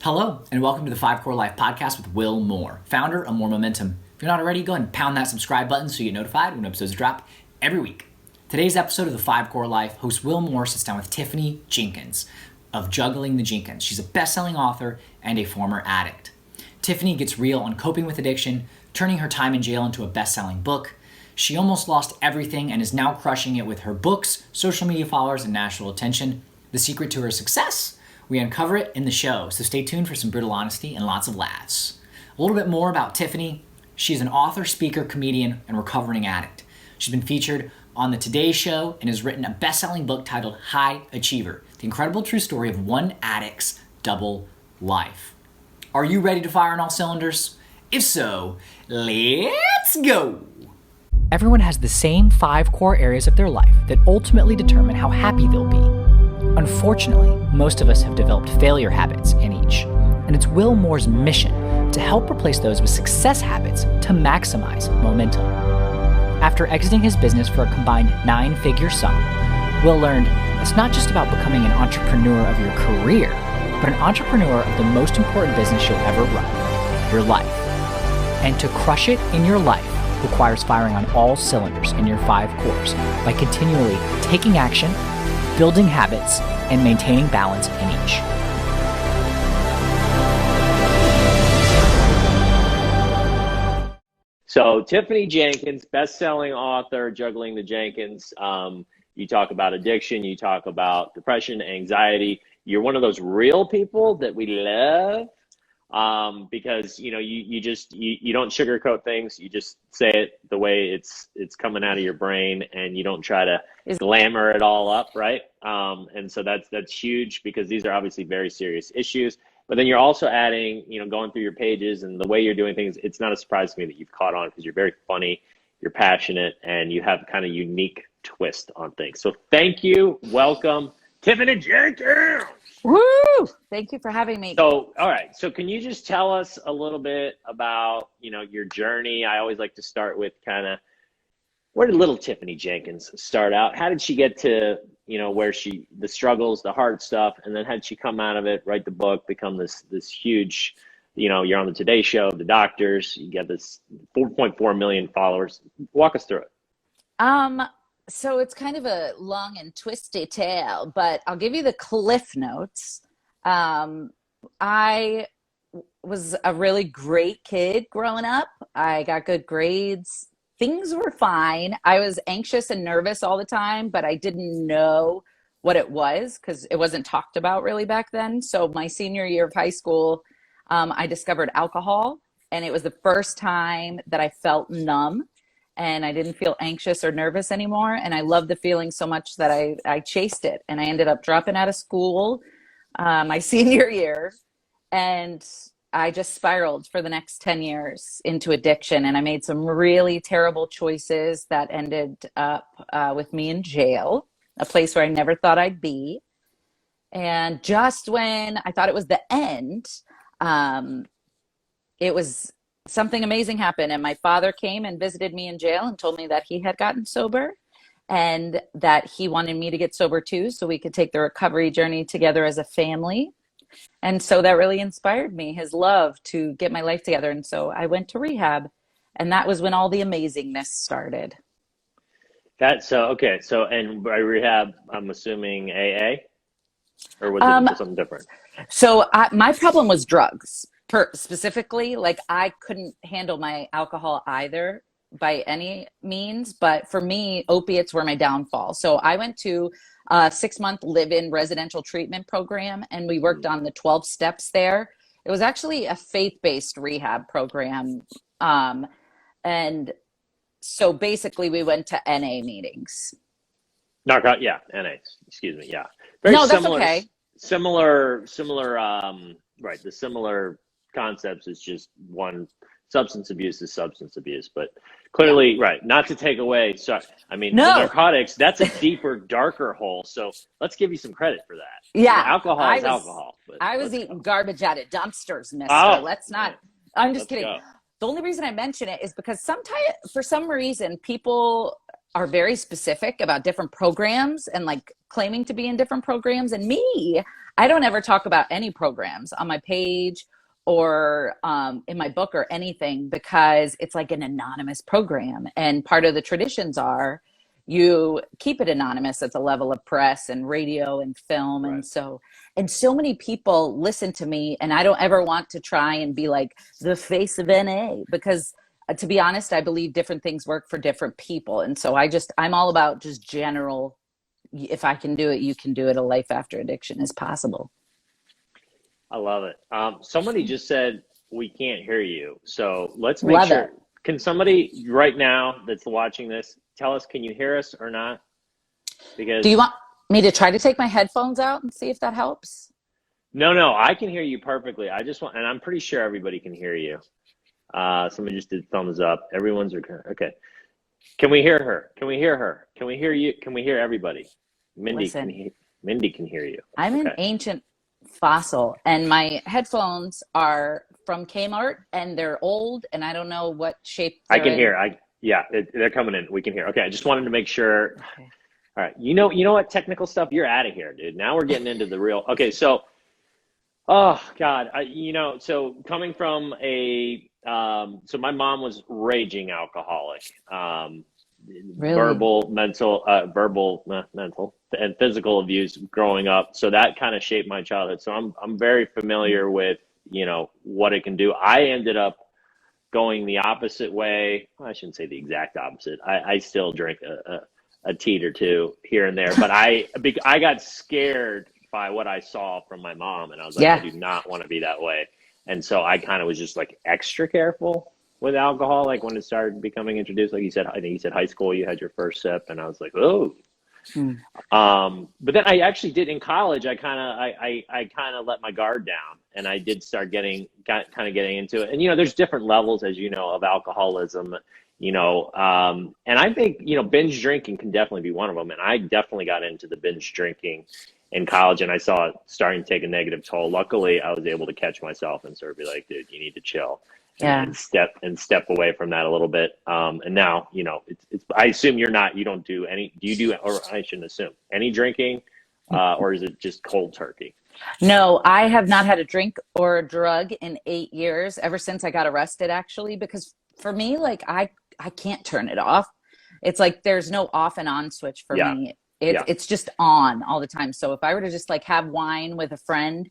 Hello, and welcome to the 5 Core Life podcast with Will Moore, founder of More Momentum. If you're not already, go ahead and pound that subscribe button so you get notified when episodes drop every week. Today's episode of the 5 Core Life, host Will Moore sits down with Tiffany Jenkins of Juggling the Jenkins. She's a best-selling author and a former addict. Tiffany gets real on coping with addiction, turning her time in jail into a best-selling book. She almost lost everything and is now crushing it with her books, social media followers, and national attention. The secret to her success? We uncover it in the show, so stay tuned for some brutal honesty and lots of laughs. A little bit more about Tiffany. She's an author, speaker, comedian, and recovering addict. She's been featured on the Today Show and has written a best-selling book titled High Achiever, the incredible true story of one addict's double life. Are you ready to fire on all cylinders? If so, let's go! Everyone has the same 5 core areas of their life that ultimately determine how happy they'll be. Unfortunately, most of us have developed failure habits in each, and it's Will Moore's mission to help replace those with success habits to maximize momentum. After exiting his business for a combined 9-figure sum, Will learned it's not just about becoming an entrepreneur of your career, but an entrepreneur of the most important business you'll ever run, your life. And to crush it in your life requires firing on all cylinders in your 5 cores by continually taking action, building habits, and maintaining balance in each. So Tiffany Jenkins, best-selling author, Juggling the Jenkins. You talk about addiction, you talk about depression, anxiety. You're one of those real people that we love because you don't sugarcoat things. You just say it the way it's coming out of your brain, and you don't try to glamour it all up, right? And so that's huge because these are obviously very serious issues. But then you're also adding, going through your pages and the way you're doing things. It's not a surprise to me that you've caught on because you're very funny, you're passionate, and you have kind of unique twist on things. So thank you, welcome, Tiffany Jenkins. Woo! Thank you for having me. So, all right. So can you just tell us a little bit about, your journey? I always like to start with kind of, where did little Tiffany Jenkins start out? How did she get to, where the struggles, the hard stuff, and then how did she come out of it, write the book, become this huge, you're on the Today Show, the doctors, you get this 4.4 million followers. Walk us through it. So it's kind of a long and twisty tale, but I'll give you the cliff notes. I was a really great kid growing up. I got good grades. Things were fine. I was anxious and nervous all the time, but I didn't know what it was because it wasn't talked about really back then. So my senior year of high school, I discovered alcohol, and it was the first time that I felt numb. And I didn't feel anxious or nervous anymore. And I loved the feeling so much that I chased it. And I ended up dropping out of school my senior year. And I just spiraled for the next 10 years into addiction. And I made some really terrible choices that ended up with me in jail, a place where I never thought I'd be. And just when I thought it was the end, it was something amazing happened, and my father came and visited me in jail and told me that he had gotten sober and that he wanted me to get sober too, so we could take the recovery journey together as a family. And so that really inspired me, his love to get my life together. And so I went to rehab, and that was when all the amazingness started. And by rehab, I'm assuming AA, or was it something different? So my problem was drugs. Specifically, like I couldn't handle my alcohol either by any means, but for me, opiates were my downfall. So I went to a 6-month live-in residential treatment program, and we worked on the 12 steps there. It was actually a faith-based rehab program. And so basically we went to NA meetings. NA, excuse me, yeah. No, that's okay. Similar, right, the similar concepts is just one. Substance abuse is substance abuse, but clearly, right, not to take away, sorry, I mean, No. The narcotics, that's a deeper, darker hole, so let's give you some credit for that. Yeah. Alcohol is alcohol. I was eating garbage out of dumpsters, mister. Let's not, I'm just kidding. Go. The only reason I mention it is because sometimes, for some reason, people are very specific about different programs and like claiming to be in different programs. And me, I don't ever talk about any programs on my page or in my book or anything, because it's like an anonymous program. And part of the traditions are you keep it anonymous at the level of press and radio and film. Right. And so many people listen to me, and I don't ever want to try and be like the face of NA, because to be honest, I believe different things work for different people. And so I'm all about just general, if I can do it, you can do it. A life after addiction is possible. I love it. Somebody just said we can't hear you. So let's make Love sure. it. Can somebody right now that's watching this tell us, can you hear us or not? Because Do you want me to try to take my headphones out and see if that helps? no, I can hear you perfectly. I just want, and I'm pretty sure everybody can hear you. Somebody just did thumbs up. Everyone's okay. Can we hear her? Can we hear her? Can we hear you? Can we hear everybody? Mindy can hear you. I'm an ancient fossil, and my headphones are from Kmart, and they're old, and I don't know what shape I can in. hear. They're coming in. We can hear. Okay, I just wanted to make sure. Okay. All right, you know what technical stuff? You're out of here, dude. Now we're getting into the real. Okay, so, oh God, so coming from so my mom was raging alcoholic. Really? Verbal, mental, and physical abuse growing up. So that kind of shaped my childhood. So I'm very familiar with, what it can do. I ended up going the opposite way. Well, I shouldn't say the exact opposite. I still drink a teat or two here and there, but I got scared by what I saw from my mom, and I was like, I do not want to be that way. And so I kind of was just like extra careful with alcohol, like when it started becoming introduced. Like you said, I think you said high school, you had your first sip, and I was like, oh. But then I actually did in college. I kind of let my guard down, and I did start getting into it. And there's different levels, as you know, of alcoholism. And I think binge drinking can definitely be one of them. And I definitely got into the binge drinking in college, and I saw it starting to take a negative toll. Luckily, I was able to catch myself and sort of be like, dude, you need to chill. And step away from that a little bit. And now, it's, I assume you don't do any, do you do, or I shouldn't assume, any drinking, or is it just cold turkey? No, I have not had a drink or a drug in 8 years, ever since I got arrested, actually, because for me, like, I can't turn it off. It's like, there's no off and on switch for me. It's just on all the time. So if I were to just like have wine with a friend,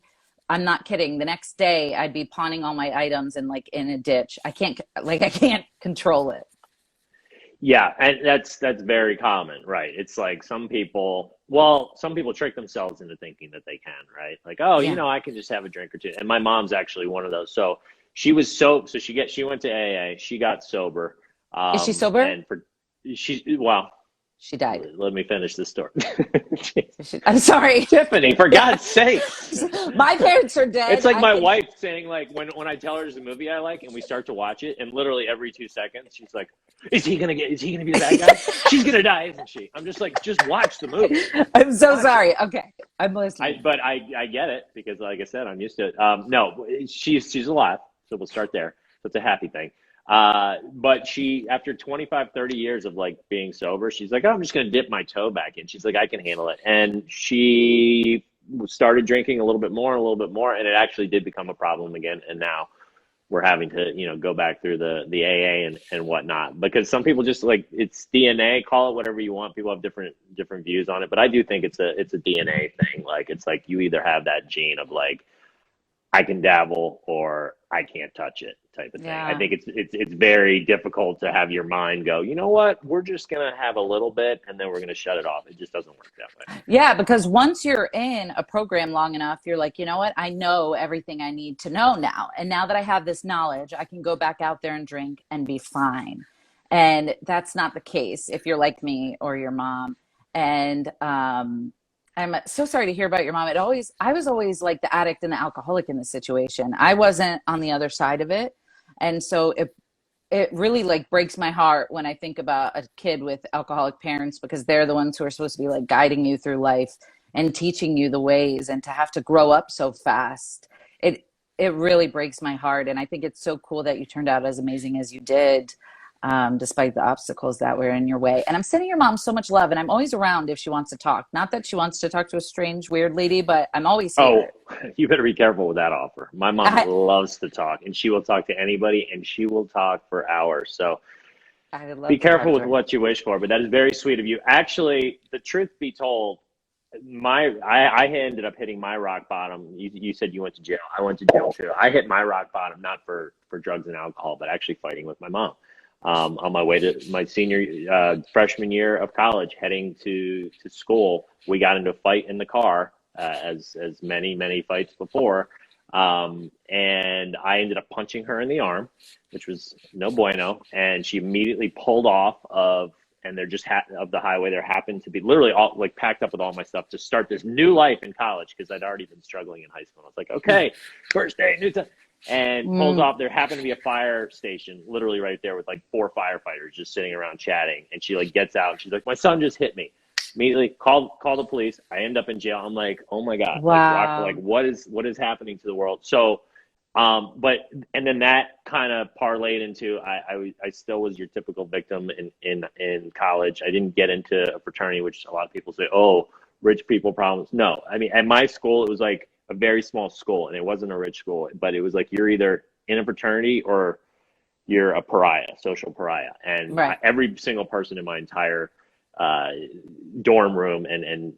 I'm not kidding, the next day I'd be pawning all my items and like in a ditch. I can't control it. Yeah, and that's very common, right? It's like some people trick themselves into thinking that they can, right? Like, I can just have a drink or two. And my mom's actually one of those. So she was she went to AA, she got sober. Is she sober? And she died. Let me finish the story. I'm sorry. Tiffany, for God's sake. My parents are dead. It's like my wife saying, like, when I tell her there's a movie I like and we start to watch it, and literally every 2 seconds she's like, is he gonna be the bad guy? She's gonna die, isn't she? I'm just like, just watch the movie. I'm so sorry. Okay. I'm listening. But I get it, because like I said, I'm used to it. No, she's alive, so we'll start there. So it's a happy thing. But she, after 25, 30 years of like being sober, she's like, I'm just going to dip my toe back in. She's like, I can handle it. And she started drinking a little bit more, and it actually did become a problem again. And now we're having to, go back through the AA and whatnot, because some people just like, it's DNA, call it whatever you want. People have different views on it, but I do think it's a DNA thing. Like, it's like you either have that gene of like, I can dabble or I can't touch it type of thing. Yeah. I think it's very difficult to have your mind go, you know what, we're just going to have a little bit and then we're going to shut it off. It just doesn't work that way. Yeah, because once you're in a program long enough, you're like, you know what, I know everything I need to know now. And now that I have this knowledge, I can go back out there and drink and be fine. And that's not the case if you're like me or your mom. And I'm so sorry to hear about your mom. I was always like the addict and the alcoholic in this situation. I wasn't on the other side of it. And so it really like breaks my heart when I think about a kid with alcoholic parents, because they're the ones who are supposed to be like guiding you through life and teaching you the ways, and to have to grow up so fast. It really breaks my heart. And I think it's so cool that you turned out as amazing as you did. despite the obstacles that were in your way. And I'm sending your mom so much love, and I'm always around if she wants to talk. Not that she wants to talk to a strange, weird lady, but I'm always here. Oh, you better be careful with that offer. My mom loves to talk, and she will talk to anybody, and she will talk for hours. So I would love be to talk careful to with her. what you wish for, but that is very sweet of you. Actually, the truth be told, I ended up hitting my rock bottom. You said you went to jail. I went to jail too. I hit my rock bottom not for drugs and alcohol, but actually fighting with my mom. On my way to my senior freshman year of college, heading to school, we got into a fight in the car, as many fights before, and I ended up punching her in the arm, which was no bueno, and she immediately pulled off of. And they're just of the highway. There happened to be literally all like packed up with all my stuff to start this new life in college because I'd already been struggling in high school. I was like, okay, first day, new time, and pulls off. There happened to be a fire station literally right there with like 4 firefighters just sitting around chatting. And she like gets out and she's like, my son just hit me. Immediately call the police. I end up in jail. I'm like, oh my God, Wow. like what is happening to the world? So. And then that kind of parlayed into I still was your typical victim in college. I didn't get into a fraternity, which a lot of people say, oh, rich people problems. No, I mean, at my school, it was like a very small school, and it wasn't a rich school, but it was like you're either in a fraternity or you're a pariah, social pariah. And Right. every single person in my entire dorm room and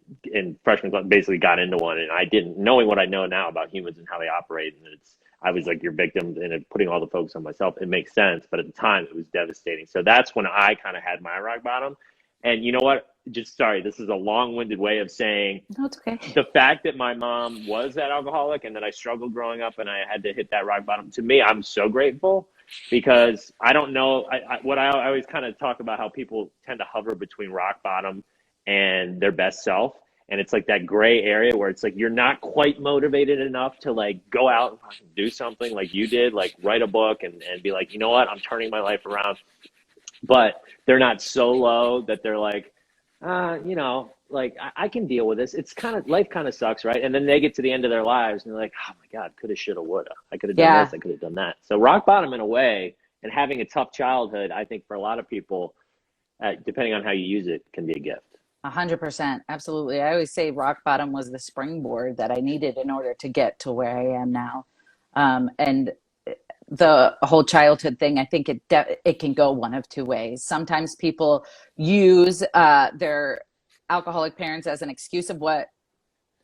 freshman class basically got into one, and I didn't, knowing what I know now about humans and how they operate, and I was like your victim and putting all the focus on myself. It makes sense, but at the time it was devastating. So that's when I kind of had my rock bottom. And you know what? Just sorry, this is a long-winded way of saying No, it's okay. the fact that my mom was that alcoholic and that I struggled growing up and I had to hit that rock bottom. To me, I'm so grateful because I don't know I always kind of talk about how people tend to hover between rock bottom and their best self. And it's like that gray area where it's like you're not quite motivated enough to like go out and do something like you did, like write a book and be like, you know what, I'm turning my life around. But they're not so low that they're like, like I can deal with this. It's kind of, life kind of sucks, right? And then they get to the end of their lives and they're like, oh my God, coulda, shoulda, woulda. I could have done this, I could have done that. So rock bottom in a way, and having a tough childhood, I think for a lot of people, depending on how you use it, can be a gift. 100%. Absolutely. I always say rock bottom was the springboard that I needed in order to get to where I am now. And the whole childhood thing, I think it can go one of two ways. Sometimes people use their alcoholic parents as an excuse of what,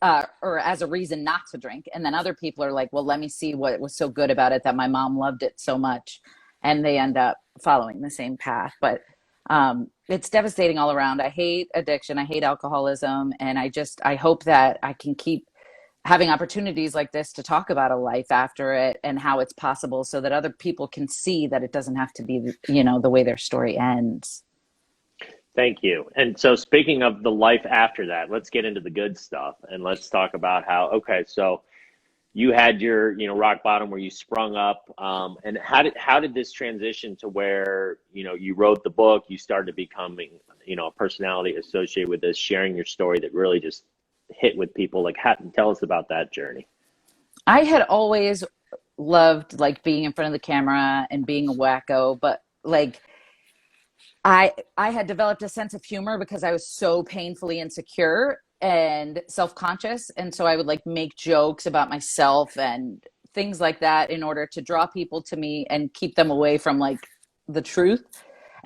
or as a reason not to drink. And then other people are like, well, let me see what was so good about it that my mom loved it so much. And they end up following the same path. But it's devastating all around. I hate addiction. I hate alcoholism. And I hope that I can keep having opportunities like this to talk about a life after it and how it's possible so that other people can see that it doesn't have to be, the way their story ends. Thank you. And so speaking of the life after that, let's get into the good stuff and let's talk about so you had your, rock bottom where you sprung up, and how did this transition to where, you wrote the book, you started becoming, a personality associated with this, sharing your story that really just hit with people? Like, tell us about that journey. I had always loved like being in front of the camera and being a wacko, but like I had developed a sense of humor because I was so painfully insecure and self-conscious. And so I would like make jokes about myself and things like that in order to draw people to me and keep them away from like the truth.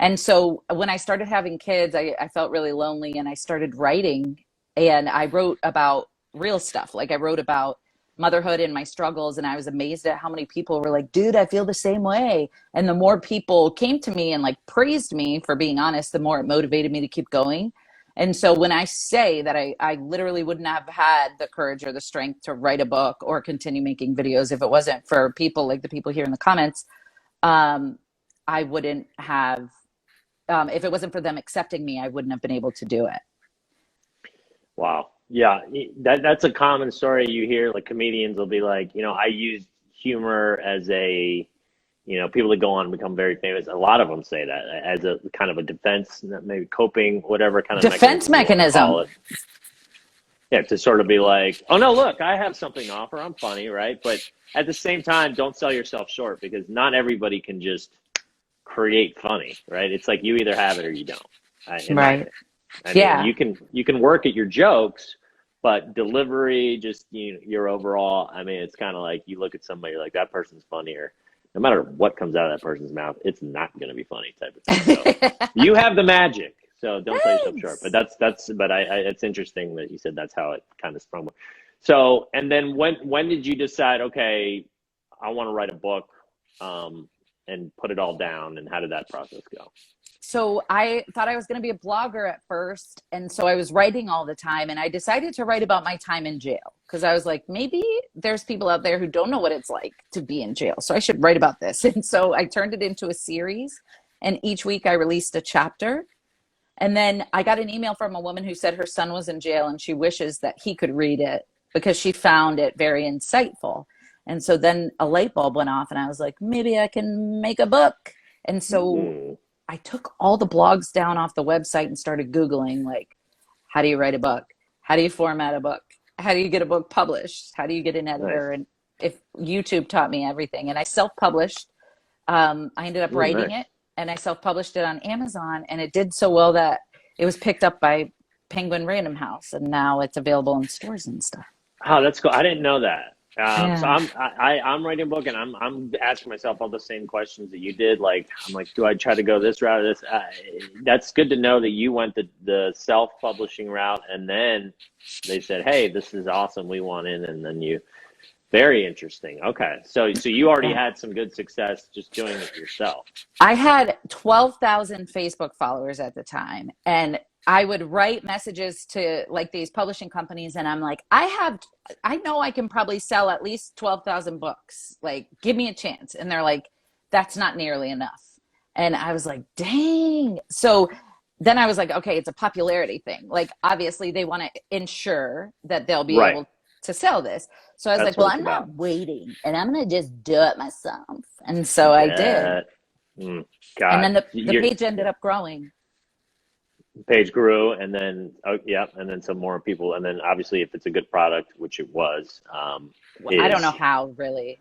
And so when I started having kids, I felt really lonely and I started writing, and I wrote about real stuff. Like I wrote about motherhood and my struggles, and I was amazed at how many people were like, dude, I feel the same way. And the more people came to me and like praised me for being honest, the more it motivated me to keep going. And so when I say that I literally wouldn't have had the courage or the strength to write a book or continue making videos if it wasn't for people like the people here in the comments, I wouldn't have, if it wasn't for them accepting me, I wouldn't have been able to do it. Wow. Yeah, that's a common story you hear. Like comedians will be like, I use humor as a, people that go on and become very famous. A lot of them say that as a kind of a defense, maybe coping, whatever kind of defense mechanism. Yeah, to sort of be like, oh no, look, I have something to offer. I'm funny, right? But at the same time, don't sell yourself short, because not everybody can just create funny, right? It's like you either have it or you don't. In my Right. opinion. I Yeah. mean, you can work at your jokes, but delivery, just your overall. I mean, it's kind of like you look at somebody, you're like, that person's funnier. No matter what comes out of that person's mouth, it's not going to be funny, type of thing. So you have the magic. So don't sell yourself short. But it's interesting that you said that's how it kind of sprung. So, and then when did you decide, okay, I want to write a book, and put it all down, and how did that process go? So I thought I was going to be a blogger at first. And so I was writing all the time, and I decided to write about my time in jail because I was like, maybe there's people out there who don't know what it's like to be in jail. So I should write about this. And so I turned it into a series, and each week I released a chapter. And then I got an email from a woman who said her son was in jail and she wishes that he could read it because she found it very insightful. And so then a light bulb went off, and I was like, maybe I can make a book. And so I took all the blogs down off the website and started Googling, like, how do you write a book? How do you format a book? How do you get a book published? How do you get an editor? Nice. And if YouTube taught me everything, and I self-published, I ended up writing it, and I self-published it on Amazon, and it did so well that it was picked up by Penguin Random House, and now it's available in stores and stuff. Oh, that's cool. I didn't know that. Yeah. So I'm writing a book, and I'm asking myself all the same questions that you did. Like, I'm like, do I try to go this route or this? That's good to know that you went the self-publishing route, and then they said, hey, this is awesome, we want in, and then you, very interesting. Okay. So you already had some good success just doing it yourself. I had 12,000 Facebook followers at the time, and I would write messages to like these publishing companies, and I'm like, I know I can probably sell at least 12,000 books. Like, give me a chance. And they're like, that's not nearly enough. And I was like, dang. So then I was like, okay, it's a popularity thing. Like, obviously they want to ensure that they'll be able to sell this. So I was like, well, I'm not waiting, and I'm going to just do it myself. And so I did. God. And then the page ended up growing. Page grew, and then and then some more people, and then obviously if it's a good product, which it was, I don't know how, really.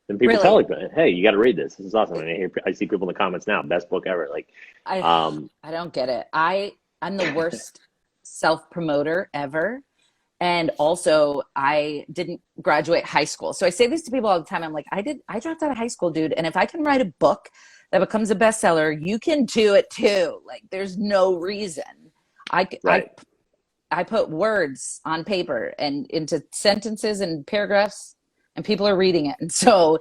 Then people tell you, hey, you got to read this. This is awesome. And I see people in the comments now, best book ever. Like, I don't get it. I'm the worst self-promoter ever. And also, I didn't graduate high school. So I say this to people all the time. I'm like, I dropped out of high school, dude. And if I can write a book that becomes a bestseller, you can do it too. Like, there's no reason. I put words on paper and into sentences and paragraphs, and people are reading it. And so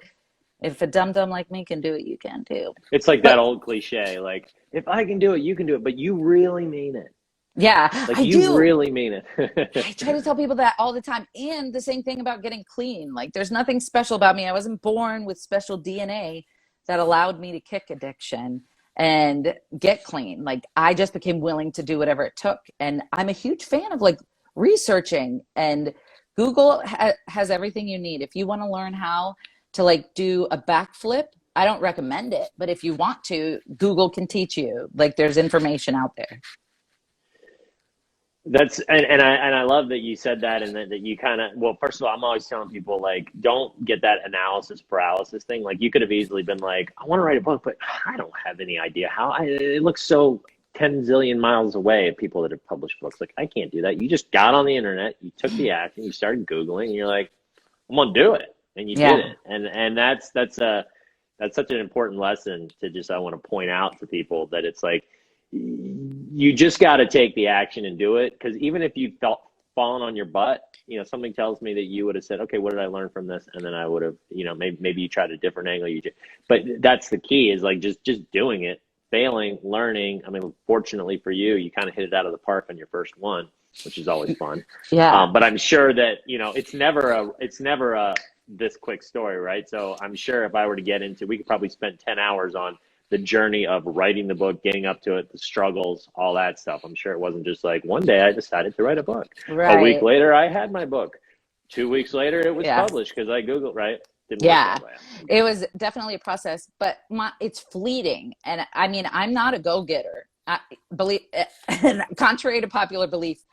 if a dum-dum like me can do it, you can too. It's like that old cliche, like, if I can do it, you can do it, but you really mean it. Yeah, like you really mean it. I try to tell people that all the time. And the same thing about getting clean. Like, there's nothing special about me. I wasn't born with special DNA that allowed me to kick addiction and get clean. Like, I just became willing to do whatever it took. And I'm a huge fan of like researching, and Google has everything you need. If you want to learn how to like do a backflip, I don't recommend it, but if you want to, Google can teach you. Like, there's information out there. That's and I love that you said that, and that you kind of, well, first of all, I'm always telling people, like, don't get that analysis paralysis thing. Like, you could have easily been like, I want to write a book, but I don't have any idea how. It looks so 10 zillion miles away of people that have published books. Like, I can't do that. You just got on the internet, you took the action, you started Googling, and you're like, I'm gonna do it, and you did it. And that's such an important lesson to just, I want to point out to people that it's like, you just got to take the action and do it. Because even if you fallen on your butt, something tells me that you would have said, okay, what did I learn from this? And then I would have, maybe you tried a different angle. But that's the key, is like just doing it, failing, learning. I mean, fortunately for you, you kind of hit it out of the park on your first one, which is always fun. Yeah. But I'm sure that, it's never a this quick story, right? So I'm sure if I were to get into, we could probably spend 10 hours on the journey of writing the book, getting up to it, the struggles, all that stuff. I'm sure it wasn't just like one day I decided to write a book. Right. A week later, I had my book. 2 weeks later, it was published because I Googled, right? Didn't work that way. It was definitely a process, but it's fleeting. And I mean, I'm not a go-getter. Contrary to popular belief,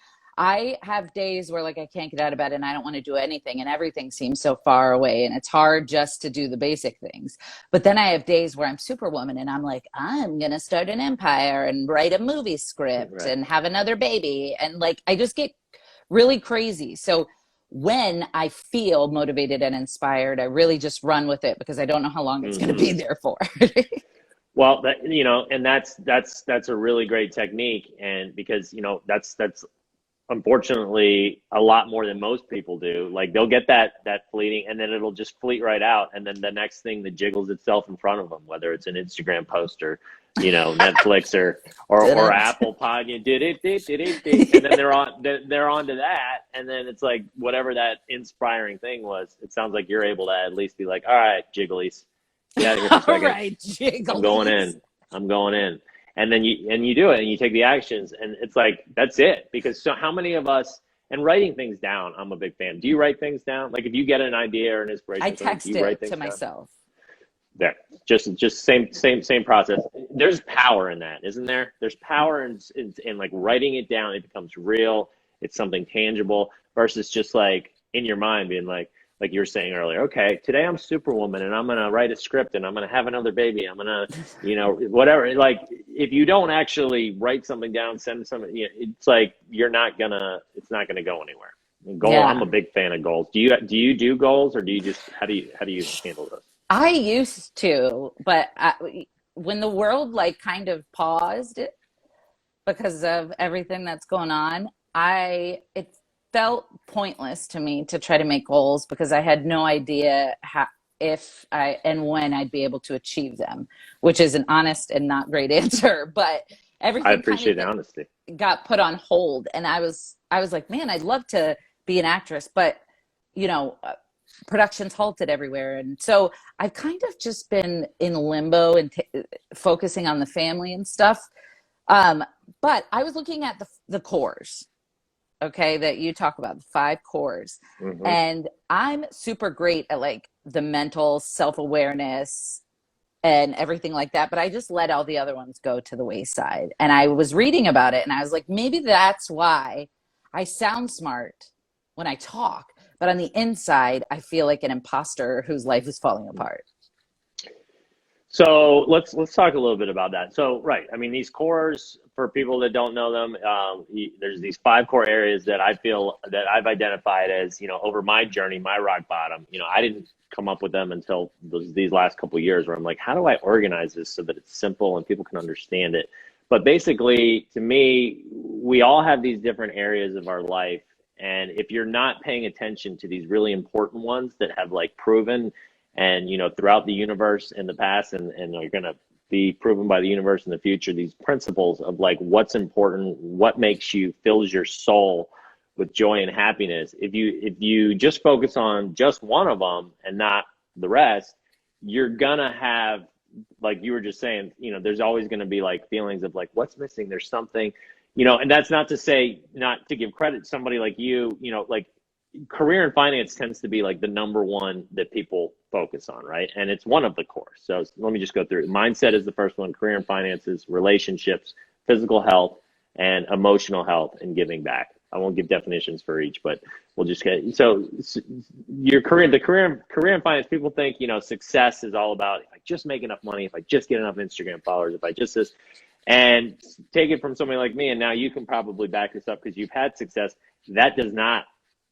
I have days where like I can't get out of bed and I don't want to do anything and everything seems so far away and it's hard just to do the basic things. But then I have days where I'm superwoman and I'm like, I'm going to start an empire and write a movie script Right. and have another baby. And like, I just get really crazy. So when I feel motivated and inspired, I really just run with it because I don't know how long it's going to be there for. Well, that, and that's a really great technique. And because, that's unfortunately a lot more than most people do. Like they'll get that fleeting and then it'll just fleet right out. And then the next thing that jiggles itself in front of them, whether it's an Instagram post or, Netflix or Apple Pod, you did it, and then they're on to that. And then it's like, whatever that inspiring thing was, it sounds like you're able to at least be like, all right, jigglies, get out of here for a second. All right, jiggles. I'm going in. And then you do it and you take the actions and it's like, that's it. Because so how many of us, and writing things down, I'm a big fan. Do you write things down? Like if you get an idea or an inspiration, I text do you write it things to down? myself. There, just same process. There's power in that, isn't there? There's power in like writing it down. It becomes real. It's something tangible versus just like in your mind being like you were saying earlier, okay, today I'm Superwoman and I'm going to write a script and I'm going to have another baby. I'm going to, whatever. Like if you don't actually write something down, send something, it's like it's not going to go anywhere. Yeah. I'm a big fan of goals. Do you do goals or do you just, how do you handle those? I used to, but when the world like kind of paused because of everything that's going on, it felt pointless to me to try to make goals because I had no idea if and when I'd be able to achieve them, which is an honest and not great answer, but everything I appreciate the honesty. got put on hold. And I was like, man, I'd love to be an actress, but production's halted everywhere. And so I've kind of just been in limbo and focusing on the family and stuff. But I was looking at the cores, okay, that you talk about, the 5 cores. Mm-hmm. And I'm super great at like the mental self-awareness and everything like that. But I just let all the other ones go to the wayside. And I was reading about it and I was like, maybe that's why I sound smart when I talk, but on the inside, I feel like an imposter whose life is falling apart. So let's talk a little bit about that. So, right. I mean, these cores, for people that don't know them, there's these 5 core areas that I feel that I've identified as, over my journey, my rock bottom. I didn't come up with them until these last couple of years where I'm like, how do I organize this so that it's simple and people can understand it? But basically, to me, we all have these different areas of our life. And if you're not paying attention to these really important ones that have like proven and, throughout the universe in the past and are going to be proven by the universe in the future, these principles of like what's important, what makes you, fills your soul with joy and happiness. If you just focus on just one of them and not the rest, you're going to have, like you were just saying, there's always going to be like feelings of like, what's missing? There's something. And that's not to say, not to give credit to somebody like you, like career and finance tends to be like the number one that people focus on, right? And it's one of the core. So let me just go through it. Mindset is the first one, career and finances, relationships, physical health, and emotional health, and giving back. I won't give definitions for each, but we'll just get, so your career, the career and finance, people think, success is all about, if I just make enough money, if I just get enough Instagram followers, if I just this. And take it from somebody like me, and now you can probably back this up because you've had success. That does not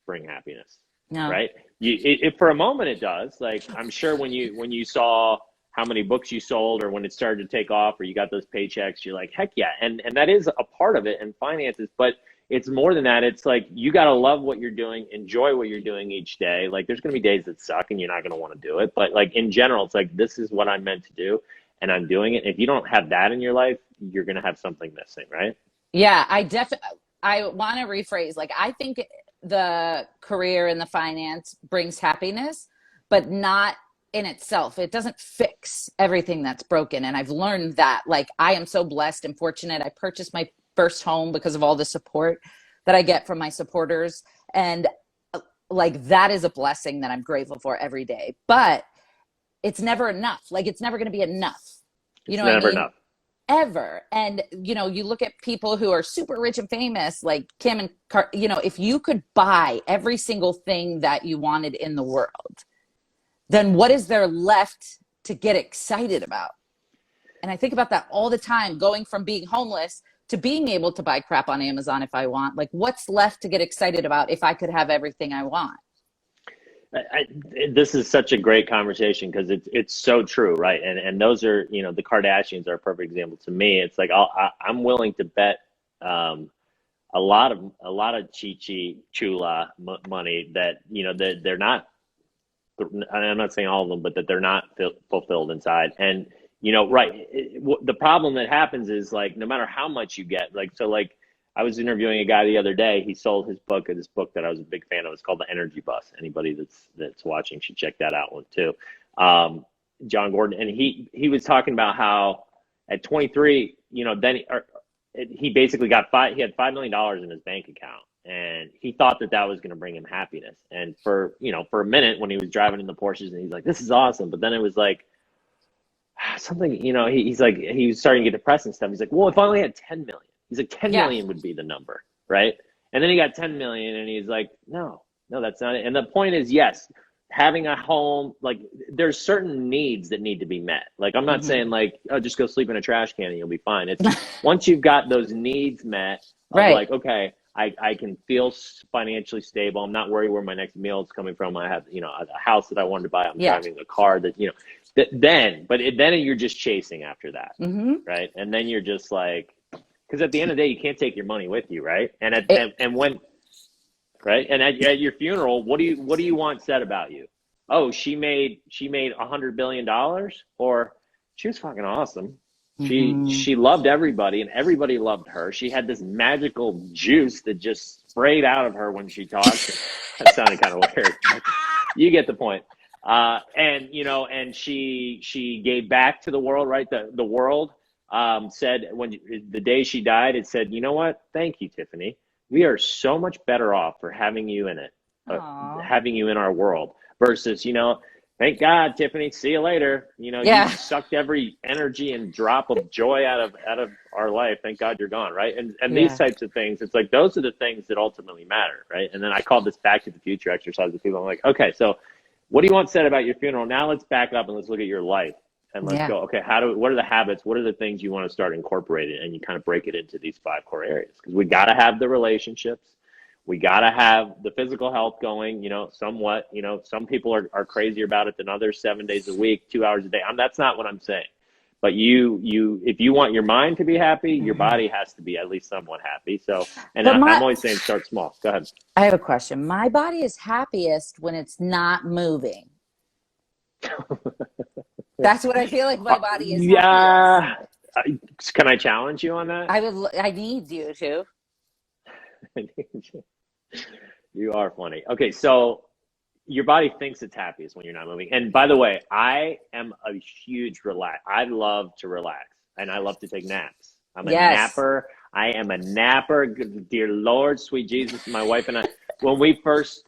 bring happiness, no. Right? It for a moment it does. Like I'm sure when you saw how many books you sold, or when it started to take off, or you got those paychecks, you're like, heck yeah, and that is a part of it in finances. But it's more than that. It's like you got to love what you're doing, enjoy what you're doing each day. Like there's going to be days that suck, and you're not going to want to do it. But like in general, it's like this is what I'm meant to do. And I'm doing it. If you don't have that in your life, you're going to have something missing, right? Yeah, I want to rephrase. Like, I think the career and the finance brings happiness, but not in itself. It doesn't fix everything that's broken. And I've learned that, like, I am so blessed and fortunate. I purchased my first home because of all the support that I get from my supporters. And like, that is a blessing that I'm grateful for every day. But it's never enough. Like, it's never going to be enough. It's never enough. ever. And, you know, you look at people who are super rich and famous, like Kim and, you know, if you could buy every single thing that you wanted in the world, then what is there left to get excited about? And I think about that all the time, going from being homeless to being able to buy crap on Amazon if I want. Like, what's left to get excited about if I could have everything I want? This is such a great conversation because it's so true, right? And those are, you know, the Kardashians are a perfect example to me. It's like I'm willing to bet a lot of chula money that, you know, that they're not. I'm not saying all of them, but that they're not fulfilled inside. And, you know, right. The problem that happens is, like, no matter how much you get, like, so like I was interviewing a guy the other day. He sold his book, this book that I was a big fan of. It's called The Energy Bus. Anybody that's watching should check that out one too. John Gordon. And he was talking about how at 23, you know, then he basically he had $5 million in his bank account. And he thought that was going to bring him happiness. And for a minute when he was driving in the Porsches, and he's like, this is awesome. But then it was like something, you know, he's like, he was starting to get depressed and stuff. He's like, well, if I only had 10 million, he's like, 10 million would be the number. Right. And then he got 10 million and he's like, no, that's not it. And the point is, yes, having a home, like, there's certain needs that need to be met. Like, I'm not saying like, oh, just go sleep in a trash can and you'll be fine. It's once you've got those needs met, Right. like, okay, I can feel financially stable. I'm not worried where my next meal is coming from. I have, you know, a house that I wanted to buy. I'm driving a car that, you know, then you're just chasing after that. Right. And then you're just like, because at the end of the day, you can't take your money with you. Right. And at your funeral, what do you want said about you? Oh, she made $100 billion, or she was fucking awesome. She loved everybody and everybody loved her. She had this magical juice that just sprayed out of her when she talked. That sounded kind of weird. You get the point. And, you know, and she gave back to the world, right? The world said, the day she died, it said, you know what? Thank you, Tiffany. We are so much better off for having you in it, having you in our world, versus, you know, thank God, Tiffany, see you later. You know, you sucked every energy and drop of joy out of our life. Thank God you're gone, right? And these types of things, it's like, those are the things that ultimately matter, right? And then I call this back to the future exercise with people. I'm like, okay, so what do you want said about your funeral? Now let's back up and let's look at your life. And let's go, okay, what are the habits? What are the things you want to start incorporating? And you kind of break it into these 5 core areas, because we got to have the relationships. We got to have the physical health going, you know, somewhat. You know, some people are crazier about it than others, 7 days a week, 2 hours a day. That's not what I'm saying. But if you want your mind to be happy, your body has to be at least somewhat happy. So, and I'm always saying start small. Go ahead. I have a question. My body is happiest when it's not moving. That's what I feel like my body is. Yeah. Can I challenge you on that? I need you to. You are funny. Okay, so your body thinks it's happiest when you're not moving. And by the way, I am a huge I love to relax, and I love to take naps. I'm a napper. I am a napper. Dear Lord, sweet Jesus, my wife and I, when we first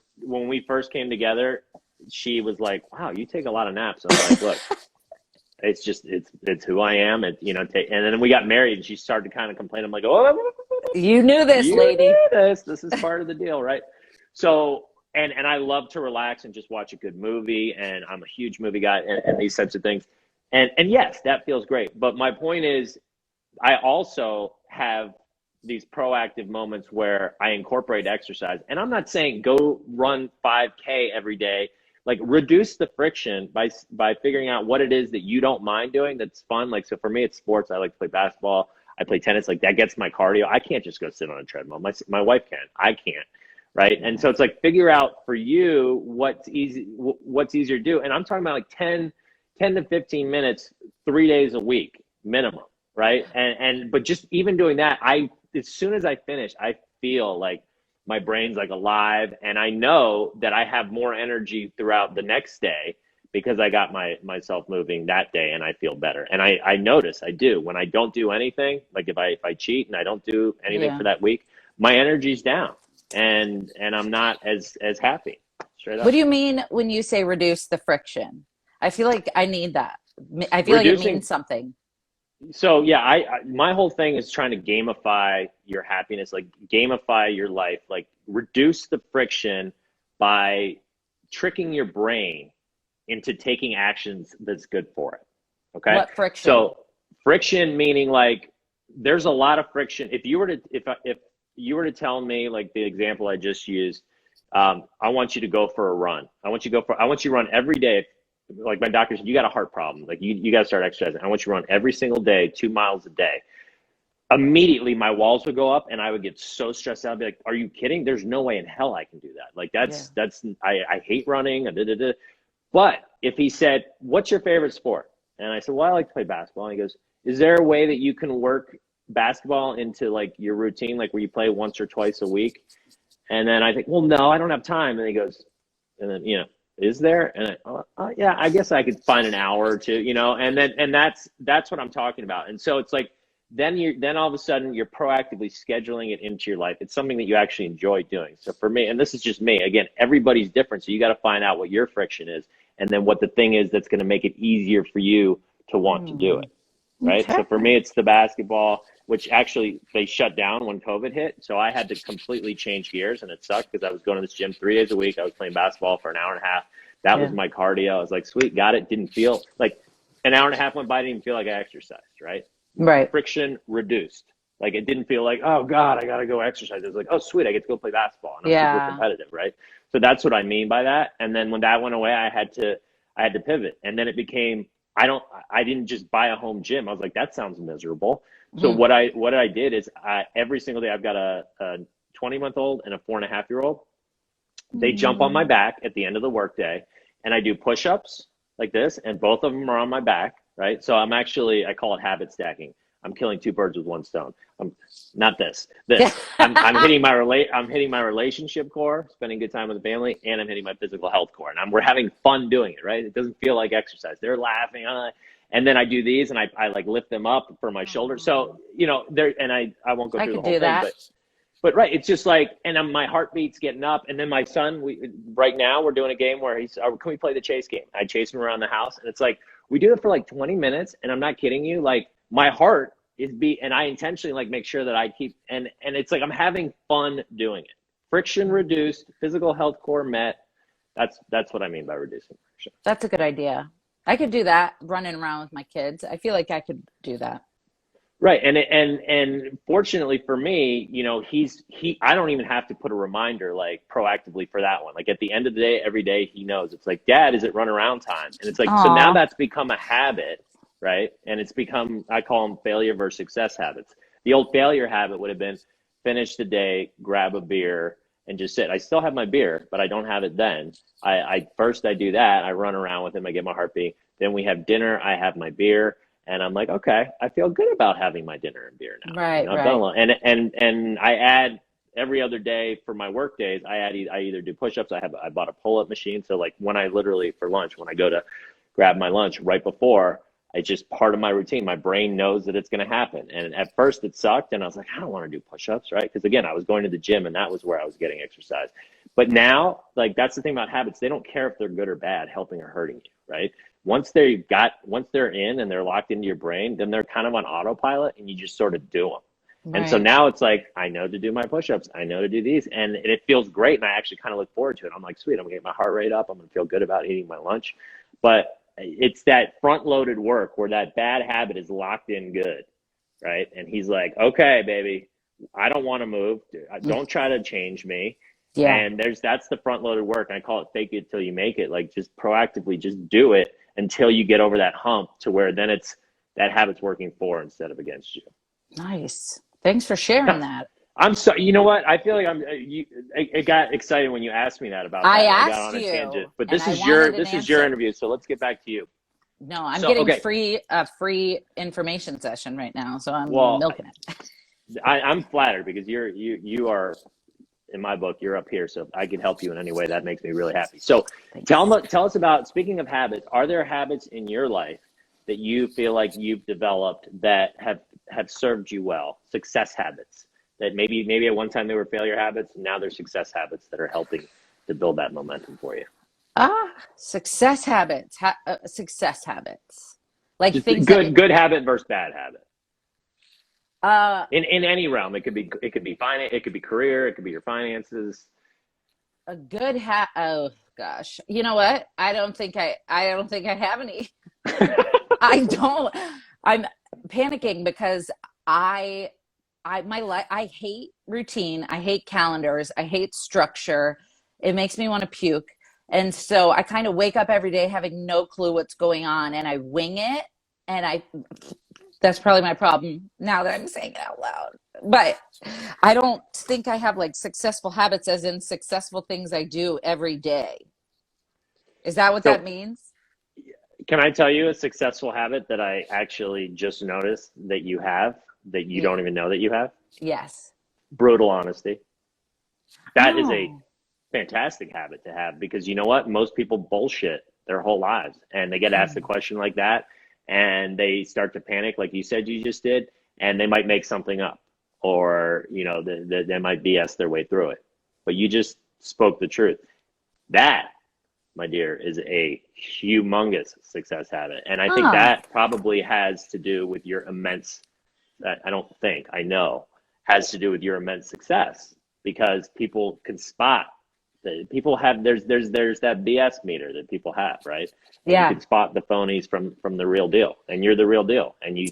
came together, she was like, "Wow, you take a lot of naps." I'm like, "Look, it's just it's who I am." And you know, and then we got married, and she started to kind of complain. I'm like, "Oh, you knew this, lady. This is part of the deal, right?" So, and I love to relax and just watch a good movie, and I'm a huge movie guy, and these types of things. And yes, that feels great. But my point is, I also have these proactive moments where I incorporate exercise. And I'm not saying go run 5K every day. Like, reduce the friction by figuring out what it is that you don't mind doing that's fun. Like, so for me, it's sports. I like to play basketball. I play tennis. Like, that gets my cardio. I can't just go sit on a treadmill. My wife can. I can't. Right. And so it's like, figure out for you what's easier to do. And I'm talking about like 10 to 15 minutes, 3 days a week minimum. Right. But just even doing that, as soon as I finish, I feel like my brain's like alive, and I know that I have more energy throughout the next day because I got myself moving that day, and I feel better. And I notice I do when I don't do anything, like if I cheat and I don't do anything for that week, my energy's down, and I'm not as happy. Straight up. What do you mean when you say reduce the friction? I feel like I need that. I feel like it means something. So yeah, my whole thing is trying to gamify your happiness, like gamify your life, like reduce the friction by tricking your brain into taking actions that's good for it. Okay. What friction? So friction meaning like there's a lot of friction. If you were to if you were to tell me like the example I just used, I want you to go for a run. I want you to run every day. Like my doctor said, you got a heart problem. Like you got to start exercising. I want you to run every single day, 2 miles a day. Immediately my walls would go up and I would get so stressed out. I'd be like, are you kidding? There's no way in hell I can do that. Like Yeah. I hate running. But if he said, what's your favorite sport? And I said, well, I like to play basketball. And he goes, is there a way that you can work basketball into like your routine, like where you play once or twice a week? And then I think, well, no, I don't have time. And he goes, and then, is there? And yeah, I guess I could find an hour or two, and that's what I'm talking about. And so it's like, then all of a sudden you're proactively scheduling it into your life. It's something that you actually enjoy doing. So for me, and this is just me, again, everybody's different. So you got to find out what your friction is and then what the thing is that's going to make it easier for you to want to do it. Right. Okay. So for me, it's the basketball, which actually they shut down when COVID hit. So I had to completely change gears and it sucked because I was going to this gym 3 days a week. I was playing basketball for an hour and a half. That was my cardio. I was like, sweet, got it. Didn't feel like an hour and a half went by. I didn't even feel like I exercised. Right. Right. Friction reduced. Like it didn't feel like, oh God, I got to go exercise. It was like, oh sweet, I get to go play basketball. And I'm super competitive. Right. So that's what I mean by that. And then when that went away, I had to pivot. And then it became, I didn't just buy a home gym. I was like, that sounds miserable. So what I did is every single day I've got a 20-month-old and a 4.5-year-old. They jump on my back at the end of the workday and I do push-ups like this and both of them are on my back, right? So I call it habit stacking. I'm killing two birds with one stone. I'm not this. I'm hitting my relationship core, spending good time with the family, and I'm hitting my physical health core. And we're having fun doing it, right? It doesn't feel like exercise. They're laughing, and then I do these, and I like lift them up for my shoulders. So and I won't go through the whole thing, but right, it's just like, and my heartbeat's getting up, and then my son, right now we're doing a game where he's, can we play the chase game? I chase him around the house, and it's like we do it for like 20 minutes, and I'm not kidding you, like my heart is and I intentionally like make sure that I keep, and it's like I'm having fun doing it. Friction reduced, physical health core met. That's what I mean by reducing friction. That's a good idea. I could do that running around with my kids. I feel like I could do that. Right. And fortunately for me, I don't even have to put a reminder like proactively for that one. Like at the end of the day, every day he knows it's like, Dad, is it run around time? And it's like, so now that's become a habit, right? And it's become, I call them failure versus success habits. The old failure habit would have been finish the day, grab a beer and just sit. I still have my beer, but I don't have it then. First I do that. I run around with him. I get my heartbeat. Then we have dinner. I have my beer. And I'm like, okay, I feel good about having my dinner and beer now. Right, I've done a lot. And I add every other day for my work days. I either do push-ups. I bought a pull-up machine. So like when I literally for lunch, when I go to grab my lunch right before, it's just part of my routine. My brain knows that it's going to happen. And at first it sucked, and I was like, I don't want to do push-ups, right? Because again, I was going to the gym, and that was where I was getting exercise. But now, like that's the thing about habits. They don't care if they're good or bad, helping or hurting you, right? Once they're in and they're locked into your brain, then they're kind of on autopilot and you just sort of do them. Right. And so now it's like, I know to do my push-ups. I know to do these. And it feels great. And I actually kind of look forward to it. I'm like, sweet, I'm gonna get my heart rate up. I'm gonna feel good about eating my lunch. But it's that front-loaded work where that bad habit is locked in good, right? And he's like, okay, baby, I don't want to move. Don't try to change me. Yeah. And that's the front-loaded work. And I call it fake it till you make it. Like just proactively just do it until you get over that hump to where then it's that habit's working for instead of against you. Nice. Thanks for sharing that. I'm sorry. You know what? I feel like it got excited when you asked me that about that. I got asked on a you, tangent. But this is your interview, so let's get back to you. No, I'm getting a free information session right now, so I'm milking it. I'm flattered because you are, in my book, you're up here. So if I can help you in any way, that makes me really happy. So tell us about, speaking of habits, are there habits in your life that you feel like you've developed that have served you well? Success habits that maybe at one time they were failure habits, and now they're success habits that are helping to build that momentum for you. Success habits. Success habits. Like Just things good habit versus bad habit. that, In any realm, it could be finance, it could be career, it could be your finances. a good oh gosh. You know what? I don't think I have any. I don't. I'm panicking because I my life, I hate routine. I hate calendars. I hate structure. It makes me want to puke. And so I kind of wake up every day having no clue what's going on and I wing it. And that's probably my problem now that I'm saying it out loud. But I don't think I have like successful habits as in successful things I do every day. Is that what that So means? can I tell you a successful habit that I actually just noticed that you have that you Yeah. don't even know that you have? Yes. Brutal honesty. That is a Oh. fantastic habit to have because you know what? Most people bullshit their whole lives and they get asked a question like that and they start to panic like you said you just did and they might make something up or they might BS their way through it. But you just spoke the truth. That, my dear, is a humongous success habit. And I think Huh. that probably has to do with your immense, I don't think, I know, has to do with your immense success because people can spot people have there's that BS meter that people have, right? And you Yeah. can spot the phonies from the real deal. And you're the real deal. And you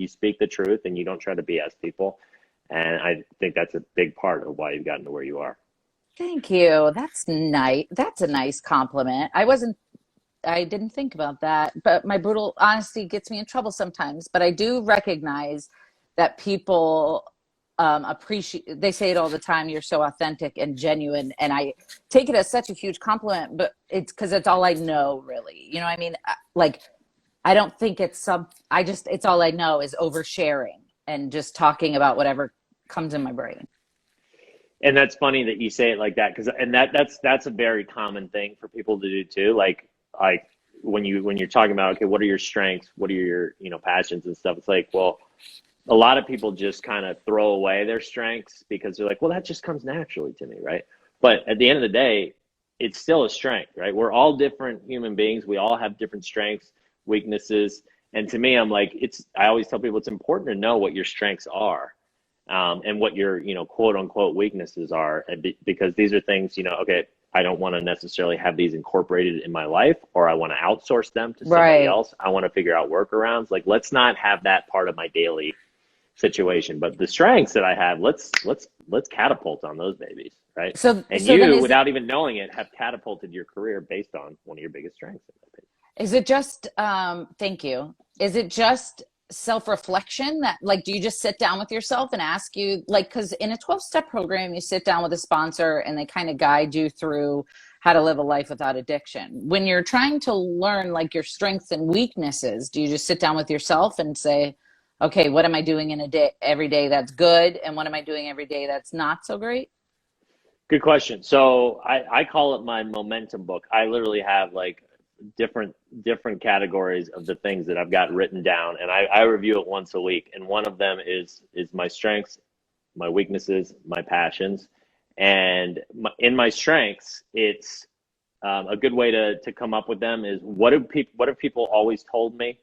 speak the truth and you don't try to BS people. And I think that's a big part of why you've gotten to where you are. Thank you. That's nice. That's a nice compliment. I didn't think about that, but my brutal honesty gets me in trouble sometimes. But I do recognize that people appreciate, they say it all the time, you're so authentic and genuine. And I take it as such a huge compliment, but it's because it's all I know, really. You know what I mean? Like, I don't think it's all I know is oversharing and just talking about whatever comes in my brain. And that's funny that you say it like that because that's a very common thing for people to do too. Like when you're talking about okay, what are your strengths? What are your passions and stuff? It's like well, a lot of people just kind of throw away their strengths because they're like, well, that just comes naturally to me, right? But at the end of the day, it's still a strength, right? We're all different human beings. We all have different strengths, weaknesses, and to me, I'm like, I always tell people it's important to know what your strengths are and what your quote unquote weaknesses are because these are things okay, I don't want to necessarily have these incorporated in my life or I want to outsource them to somebody Right. else. I want to figure out workarounds. Like let's not have that part of my daily situation, but the strengths that I have, let's catapult on those babies, right? And So then you without even knowing it have catapulted your career based on one of your biggest strengths in my opinion. is it just, thank you. Is it just self-reflection that like, do you just sit down with yourself and ask you like, cause in a 12-step program, you sit down with a sponsor and they kind of guide you through how to live a life without addiction. When you're trying to learn like your strengths and weaknesses, do you just sit down with yourself and say, okay, what am I doing in a day every day that's good? And what am I doing every day that's not so great? Good question. So I call it my momentum book. I literally have like different categories of the things that I've got written down, and I review it once a week. And one of them is my strengths, my weaknesses, my passions, and in my strengths, it's a good way to come up with them is what have people always told me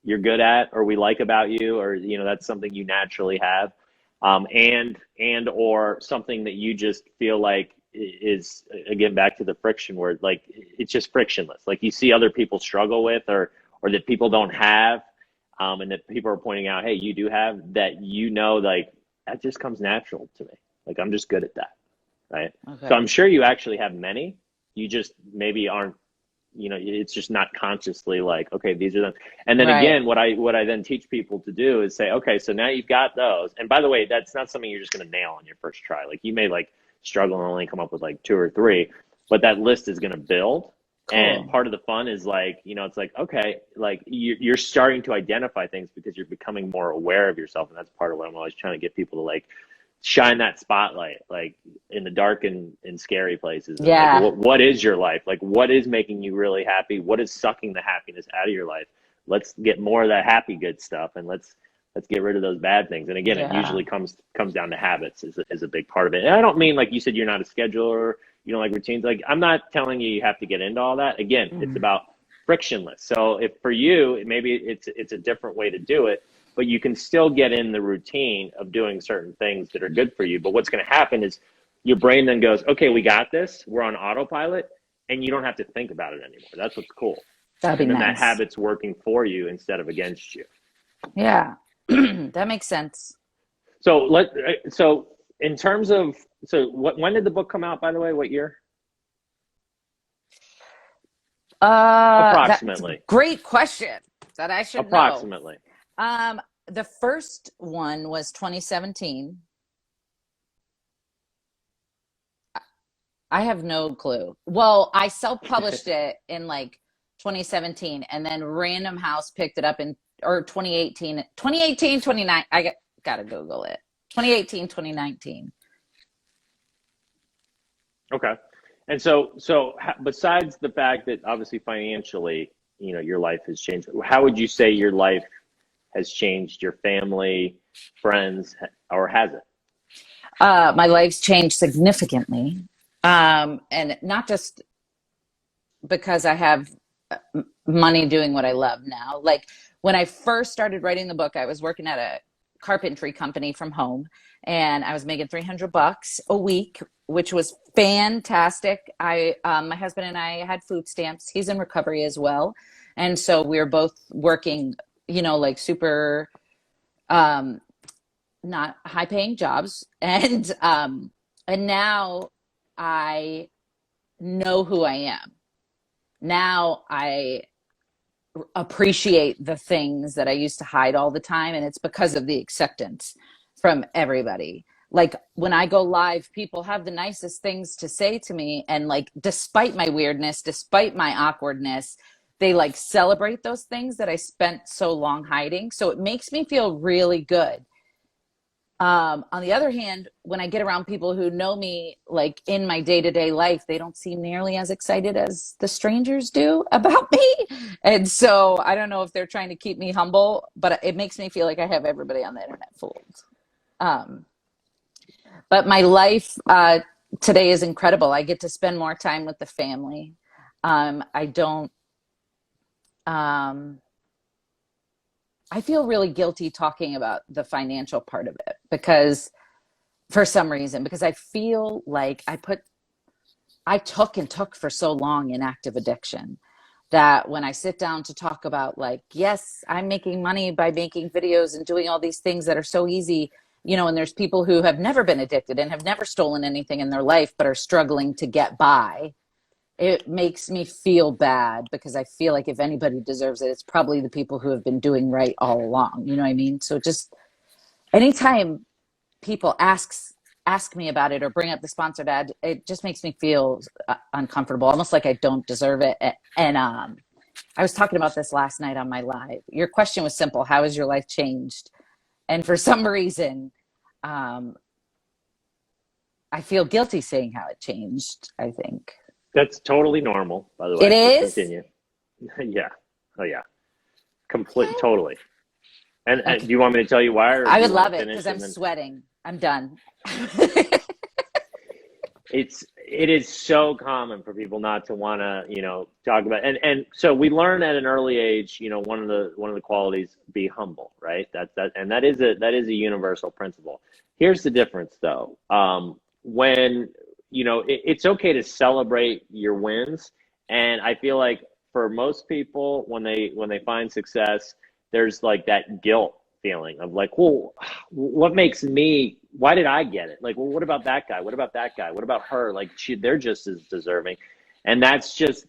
you're good at or we like about you or that's something you naturally have and or something that you just feel like is again back to the friction word like it's just frictionless like you see other people struggle with or that people don't have and that people are pointing out hey you do have that like that just comes natural to me like I'm just good at that right so Okay. I'm sure you actually have many you just maybe aren't it's just not consciously like okay these are them and then Right. again what I then teach people to do is say okay so now you've got those and by the way that's not something you're just going to nail on your first try like you may like struggle and only come up with like two or three but that list is going to build and Cool. part of the fun is like it's like okay like you're starting to identify things because you're becoming more aware of yourself and that's part of what I'm always trying to get people to like shine that spotlight like in the dark and scary places and like Yeah. what is your life like what is making you really happy what is sucking the happiness out of your life let's get more of that happy good stuff and let's get rid of those bad things and again it Yeah. usually comes down to habits is a big part of it and I don't mean like you said you're not a scheduler you don't like routines like I'm not telling you have to get into all that again it's Mhm. about frictionless. So if for you, maybe it's a different way to do it, but you can still get in the routine of doing certain things that are good for you. But what's going to happen is your brain then goes, okay, we got this. We're on autopilot, and you don't have to think about it anymore. That's what's cool. That'd be And then nice. that habit's working for you instead of against you. Yeah, that makes sense. So in terms of, when did the book come out, by the way? What year? Approximately. Great question that I should Approximately. know. The first one was 2017. I have no clue. Well, I self-published it in like 2017, and then Random House picked it up in 2018, 29. I gotta Google it. 2018, 2019. Okay. And so besides the fact that obviously financially, your life has changed, how would you say your life has changed, your family, friends, or has it? My life's changed significantly. And not just because I have money doing what I love now. Like when I first started writing the book, I was working at a carpentry company from home, and I was making $300 a week, which was fantastic. My husband and I had food stamps. He's in recovery as well. And so we were both working, like super, not high paying jobs. And now I know who I am. Now I appreciate the things that I used to hide all the time. And it's because of the acceptance from everybody. Like when I go live, people have the nicest things to say to me. And like, despite my weirdness, despite my awkwardness, they like celebrate those things that I spent so long hiding. So it makes me feel really good. On the other hand, when I get around people who know me, like in my day-to-day life, they don't seem nearly as excited as the strangers do about me. And so I don't know if they're trying to keep me humble, but it makes me feel like I have everybody on the internet fooled. But my life today is incredible. I get to spend more time with the family. I feel really guilty talking about the financial part of it because I feel like I took for so long in active addiction that when I sit down to talk about like, yes, I'm making money by making videos and doing all these things that are so easy, and there's people who have never been addicted and have never stolen anything in their life, but are struggling to get by. It makes me feel bad because I feel like if anybody deserves it, it's probably the people who have been doing right all along. You know what I mean? So just anytime people ask me about it or bring up the sponsored ad, it just makes me feel uncomfortable, almost like I don't deserve it. And I was talking about this last night on my live. Your question was simple. How has your life changed? And for some reason, I feel guilty saying how it changed, I think. That's totally normal, by the way. It is? Continue. Yeah. Oh, yeah. Totally. And, okay. And do you want me to tell you why? Or I would love it because I'm sweating. I'm done. It is so common for people not to want to, talk about it. And so we learn at an early age, one of the qualities, be humble, right? That is a universal principle. Here's the difference though. When it's okay to celebrate your wins. And I feel like for most people, when they find success, there's like that guilt feeling of like, well, why did I get it? Like, well, what about that guy? What about that guy? What about her? Like they're just as deserving. And that's just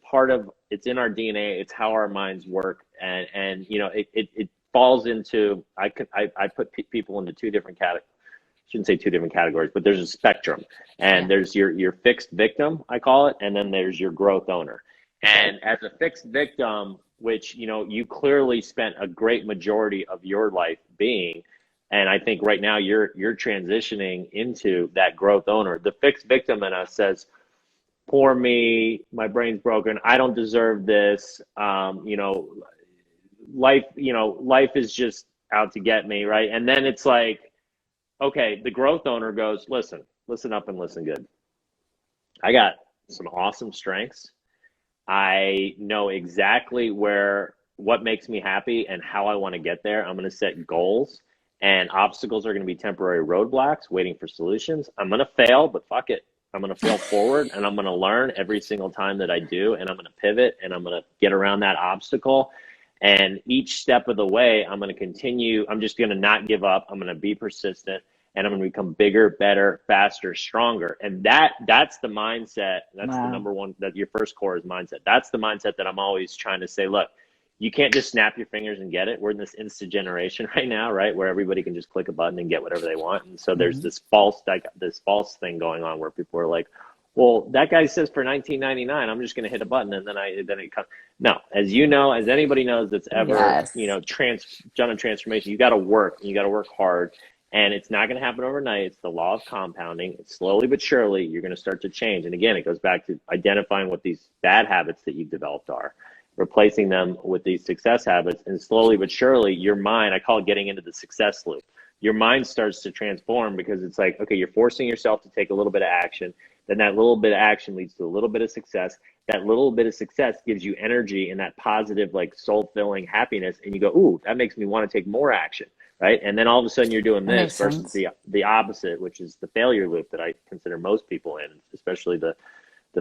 part of, it's in our DNA. It's how our minds work. And it falls into, I put people into two different categories. Shouldn't say two different categories, but there's a spectrum, and there's your fixed victim, I call it, and then there's your growth owner. And as a fixed victim, which you clearly spent a great majority of your life being, and I think right now you're transitioning into that growth owner. The fixed victim in us says, "Poor me, my brain's broken. I don't deserve this. Life is just out to get me, right?" And then it's like, okay, the growth owner goes, listen up and listen good. I got some awesome strengths. I know exactly what makes me happy and how I want to get there. I'm going to set goals, and obstacles are going to be temporary roadblocks waiting for solutions. I'm going to fail, but fuck it. I'm going to fail forward, and I'm going to learn every single time that I do, and I'm going to pivot, and I'm going to get around that obstacle. And each step of the way, I'm going to continue. I'm just going to not give up. I'm going to be persistent, and I'm going to become bigger, better, faster, stronger. And that's the mindset. That's the Wow. number one, that your first core is mindset. That's the mindset that I'm always trying to say, look, you can't just snap your fingers and get it. We're in this instant generation right now, right? Where everybody can just click a button and get whatever they want. And so there's this false thing going on where people are like, well, that guy says for $19.99, I'm just going to hit a button and then it comes. No, as you know, as anybody knows that's ever, Yes. done a transformation, you got to work and you got to work hard. And it's not going to happen overnight. It's the law of compounding. It's slowly but surely, you're going to start to change. And again, it goes back to identifying what these bad habits that you've developed are, replacing them with these success habits. And slowly but surely, your mind, I call it getting into the success loop. Your mind starts to transform because it's like, okay, you're forcing yourself to take a little bit of action. Then that little bit of action leads to a little bit of success. That little bit of success gives you energy and that positive, like soul-filling happiness. And you go, ooh, that makes me want to take more action, right? And then all of a sudden you're doing That makes this versus sense. the opposite, which is the failure loop that I consider most people in, especially the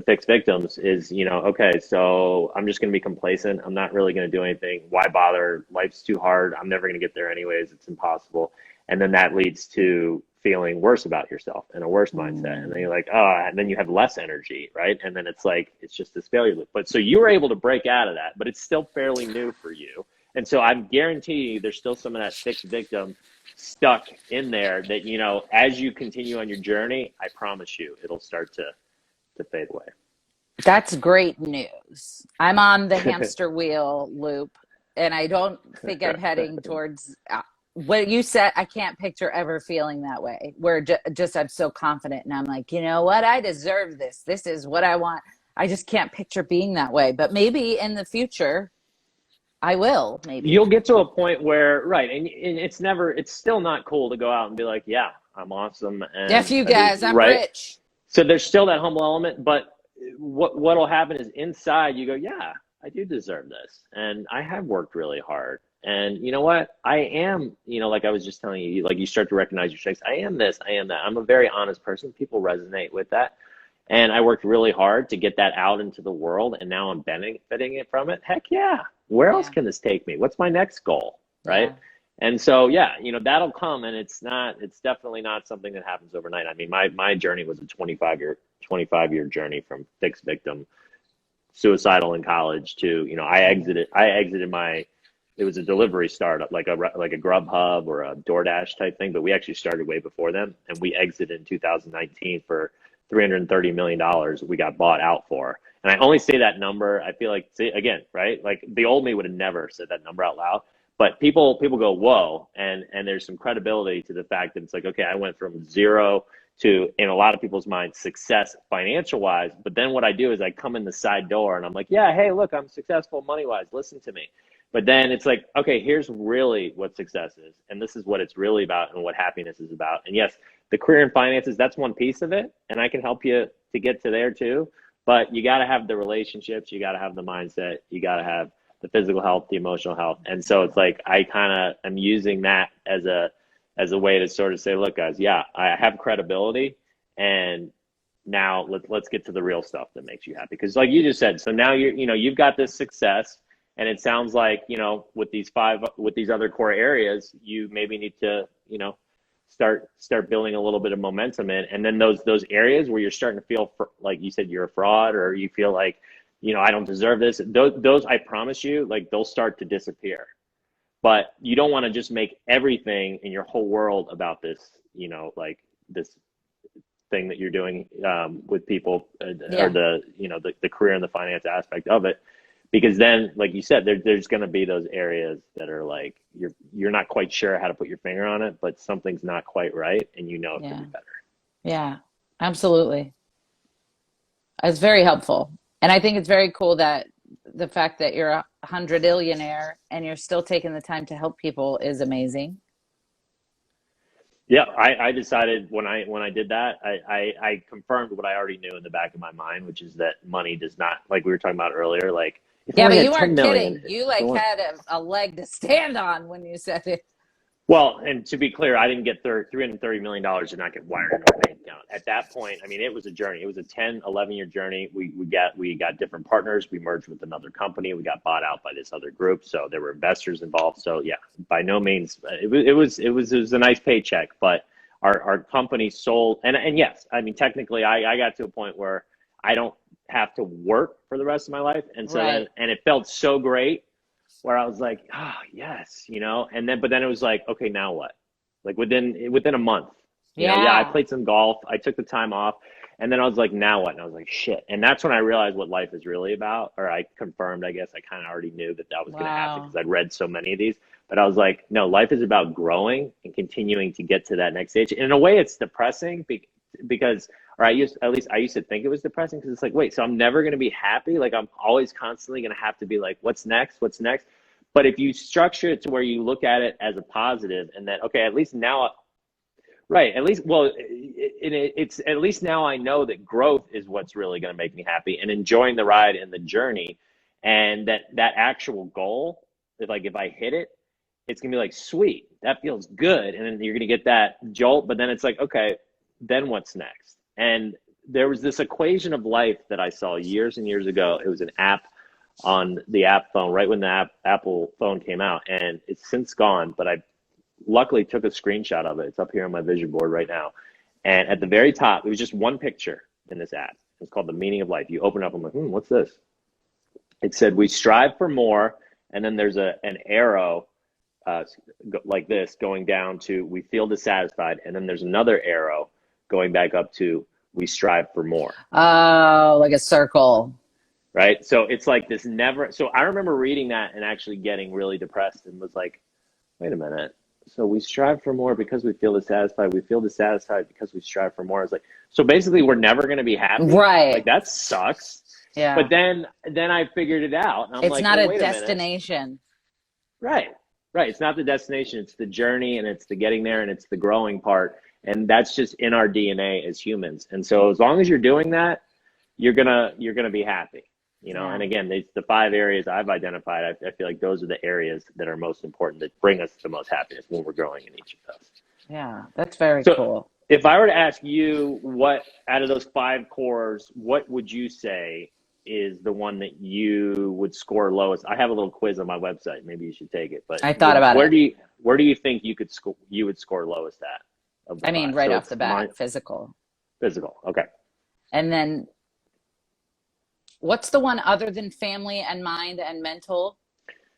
fixed victims, is, okay, so I'm just going to be complacent. I'm not really going to do anything. Why bother? Life's too hard. I'm never going to get there anyways. It's impossible. And then that leads to feeling worse about yourself and a worse mindset. And then you're like, oh, and then you have less energy, right? And then it's like, it's just this failure loop. But so you were able to break out of that, but it's still fairly new for you. And so I'm guaranteeing you there's still some of that fixed victim stuck in there that, as you continue on your journey, I promise you, it'll start to fade away. That's great news. I'm on the hamster wheel loop, and I don't think I'm heading towards what you said. I can't picture ever feeling that way, where just I'm so confident and I'm like, you know what? I deserve this. This is what I want. I just can't picture being that way. But maybe in the future, I will. Maybe. You'll get to a point where, right, and it's still not cool to go out and be like, yeah, I'm awesome. And F you guys, I'm right. rich. So there's still that humble element, but what'll happen is inside you go, yeah, I do deserve this. And I have worked really hard. And you know what? I am, like I was just telling you, like you start to recognize your strengths. I am this, I am that. I'm a very honest person. People resonate with that. And I worked really hard to get that out into the world. And now I'm benefiting it from it. Heck yeah. Where else can this take me? What's my next goal? Right. Yeah. And so, yeah, that'll come, and it's definitely not something that happens overnight. I mean, my journey was a 25-year journey from fixed victim, suicidal in college to, I exited it was a delivery startup, like a Grubhub or a DoorDash type thing, but we actually started way before them, and we exited in 2019 for $330 million we got bought out for. And I only say that number, I feel like, see, again, right? Like the old me would have never said that number out loud. But people go, whoa, and there's some credibility to the fact that it's like, okay, I went from zero to, in a lot of people's minds, success financial wise. But then what I do is I come in the side door and I'm like, yeah, hey, look, I'm successful money wise. Listen to me. But then it's like, okay, here's really what success is, and this is what it's really about, and what happiness is about. And yes, the career and finances, that's one piece of it, and I can help you to get to there too. But you got to have the relationships, you got to have the mindset, you got to have the physical health, the emotional health. And so it's like, I kind of am using that as a way to sort of say, look, guys, yeah, I have credibility, and now let's get to the real stuff that makes you happy. Because like you just said, so now you've got this success, and it sounds like, with these other core areas, you maybe need to, start building a little bit of momentum in. And then those areas where you're starting to feel like you said, you're a fraud, or you feel like, I don't deserve this. Those, I promise you, like they'll start to disappear. But you don't want to just make everything in your whole world about this, like this thing that you're doing with people, or the career and the finance aspect of it. Because then, like you said, there's going to be those areas that are like, you're not quite sure how to put your finger on it, but something's not quite right, and it could be better. Yeah, absolutely. It's very helpful. And I think it's very cool that the fact that you're a hundredillionaire and you're still taking the time to help people is amazing. Yeah, I decided when I did that, I confirmed what I already knew in the back of my mind, which is that money does not, like we were talking about earlier, like if I Yeah, only but had you 10 weren't million, kidding. You if I like want, had a leg to stand on when you said it. well, and to be clear, I didn't get $330 million did not get wired into my bank account. At that point, I mean, it was a journey. It was a 10, 11-year journey. We got different partners. We merged with another company. We got bought out by this other group. So there were investors involved. So yeah, by no means, it was a nice paycheck, but our company sold. And yes, I mean, technically I got to a point where I don't have to work for the rest of my life. And so then, Right. and it felt so great where I was like, oh yes, but then it was like, okay, now what? Like within a month, yeah, I Yeah. played some golf, I took the time off, and then I was like, now what? And I was like, shit. And that's when I realized what life is really about, or I confirmed, I guess I kind of already knew that that was going to happen Wow. because I'd read so many of these. But I was like, no, life is about growing and continuing to get to that next stage. And in a way, it's depressing because or I used to think it was depressing because it's like, wait, so I'm never going to be happy. Like I'm always constantly going to have to be like, what's next? What's next? But if you structure it to where you look at it as a positive and that, okay, at least now, right, at least, well, it's at least now I know that growth is what's really going to make me happy and enjoying the ride and the journey. And that actual goal, if I hit it, it's going to be like, sweet, that feels good. And then you're going to get that jolt. But then it's like, okay, then what's next? And there was this equation of life that I saw years and years ago. It was an app on the app phone right when the Apple phone came out, and it's since gone. But I luckily took a screenshot of it. It's up here on my vision board right now. And at the very top, it was just one picture in this app. It's called The Meaning of Life. You open up, I'm like, what's this? It said, we strive for more. And then there's an arrow like this going down to we feel dissatisfied. And then there's another arrow going back up to we strive for more. Oh, like a circle. Right. So it's like this never. So I remember reading that and actually getting really depressed and was like, wait a minute. So we strive for more because we feel dissatisfied. We feel dissatisfied because we strive for more. It's like, so basically we're never going to be happy. Like Right. that sucks. But Yeah. then I figured it out. And I'm It's like, not well, a wait a minute. destination. Right. Right. It's not the destination. It's the journey and it's the getting there and it's the growing part. And that's just in our DNA as humans. And so as long as you're doing that, you're gonna be happy. And Yeah. again, it's the 5 areas I've identified. I feel like those are the areas that are most important that bring us the most happiness when we're growing in each of those. Yeah. That's very So cool. if I were to ask you what out of those 5 cores, what would you say is the one that you would score lowest? I have a little quiz on my website. Maybe you should take it. But I thought about where it. do you think you would score lowest at of the I mean, five? right So off the it's mind, bat, physical. physical. Okay. And then what's the one other than family and mind and mental?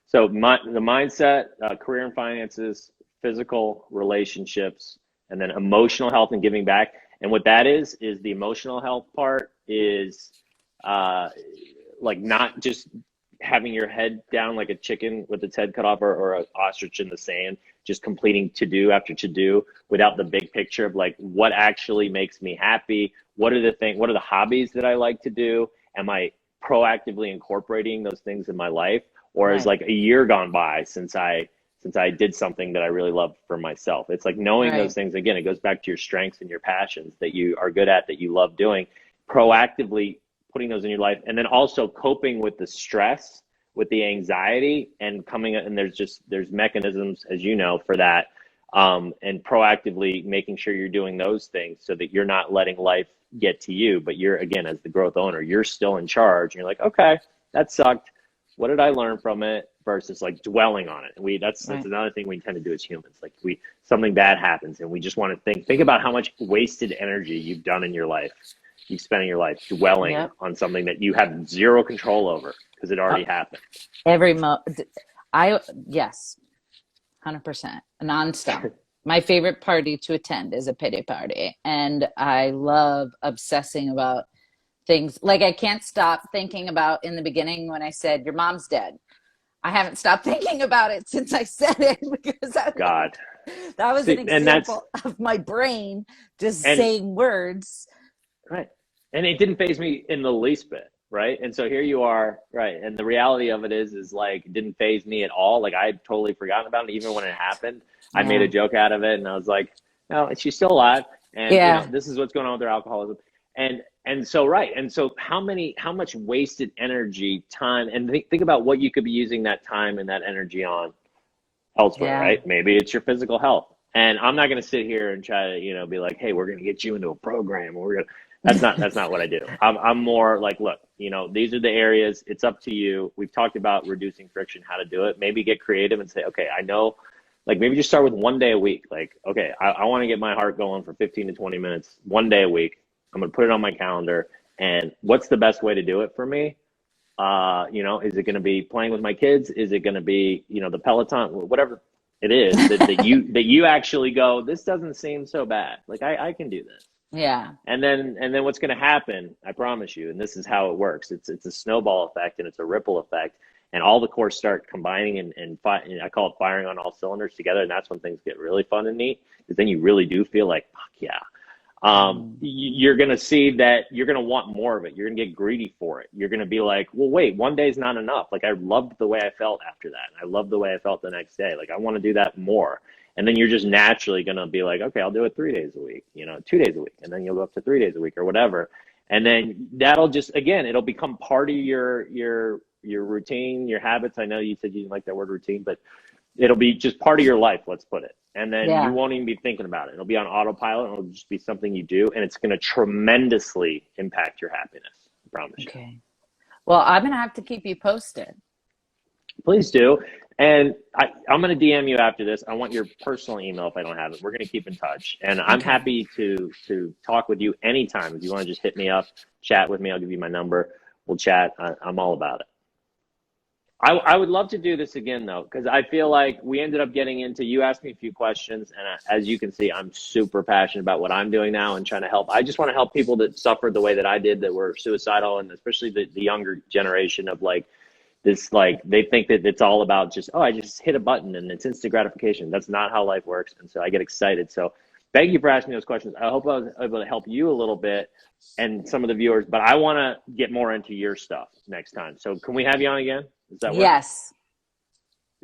So the mindset, career and finances, physical relationships, and then emotional health and giving back. And what that is the emotional health part is uh, like not just having your head down like a chicken with its head cut off or an ostrich in the sand, just completing to do after to do without the big picture of like what actually makes me happy. What are the hobbies that I like to do? Am I proactively incorporating those things in my life? Or is Right. like a year gone by since I did something that I really loved for myself? It's like knowing those Right. things. Again, it goes back to your strengths and your passions that you are good at, that you love doing, proactively putting those in your life, and then also coping with the stress, with the anxiety, and there's mechanisms, as you know, for that, and proactively making sure you're doing those things so that you're not letting life get to you, but you're, again, as the growth owner, you're still in charge, and you're like, okay, that sucked, what did I learn from it, versus like dwelling on it. And that's Right. another thing we tend to do as humans. Like something bad happens and we just want to think about how much wasted energy you've done in your life. You've spent in your life dwelling Yep. on something that you have zero control over because it Uh, already happened. every yes, 100%, nonstop. My favorite party to attend is a pity party, and I love obsessing about things. Like I can't stop thinking about in the beginning when I said your mom's dead. I haven't stopped thinking about it since I said it because God. that was an See, and that's, example of my brain just and saying words. right. And it didn't faze me in the least bit. Right. And so here you are. Right. And the reality of it is like, it didn't faze me at all. Like I had totally forgotten about it. Even when it happened, I made Yeah. a joke out of it. And I was like, No, she's still alive. And Yeah. this is what's going on with her alcoholism. And so, right. And so how much wasted energy, time, and think about what you could be using that time and that energy on elsewhere, Yeah. right? Maybe it's your physical health. And I'm not going to sit here and try to, be like, hey, we're going to get you into a program. That's not what I do. I'm more like, look, these are the areas. It's up to you. We've talked about reducing friction, how to do it. Maybe get creative and say, okay, I know, like maybe just start with 1 day a week. Like, okay, I want to get my heart going for 15 to 20 minutes, 1 day a week. I'm going to put it on my calendar. And what's the best way to do it for me? Is it going to be playing with my kids? Is it going to be, the Peloton, whatever it is that you actually go, this doesn't seem so bad. Like I can do this. Yeah. And then what's going to happen, I promise you, and this is how it works. It's a snowball effect and it's a ripple effect. And all the cores start combining and I call it firing on all cylinders together. And that's when things get really fun and neat, because then you really do feel like, fuck yeah. You're going to see that you're going to want more of it. You're going to get greedy for it. You're going to be like, well, wait, 1 day is not enough. Like I loved the way I felt after that. And I loved the way I felt the next day. Like I want to do that more. And then you're just naturally going to be like, okay, I'll do it 3 days a week, 2 days a week. And then you'll go up to 3 days a week or whatever. And then that'll just, again, it'll become part of your routine, your habits. I know you said you didn't like that word routine, but it'll be just part of your life, let's put it. And then you won't even be thinking about it. It'll be on autopilot. It'll just be something you do. And it's going to tremendously impact your happiness. I promise you. Okay. Well, I'm going to have to keep you posted. Please do. And I'm going to DM you after this. I want your personal email if I don't have it. We're going to keep in touch. And I'm happy to talk with you anytime. If you want to just hit me up, chat with me, I'll give you my number. We'll chat. I'm all about it. I would love to do this again, though, because I feel like we ended up getting into, you asked me a few questions, and as you can see, I'm super passionate about what I'm doing now and trying to help. I just want to help people that suffered the way that I did, that were suicidal, and especially the younger generation of like this, like they think that it's all about just, I just hit a button and it's instant gratification. That's not how life works, and so I get excited. So thank you for asking those questions. I hope I was able to help you a little bit and some of the viewers, but I want to get more into your stuff next time. So can we have you on again? Does that work? Yes.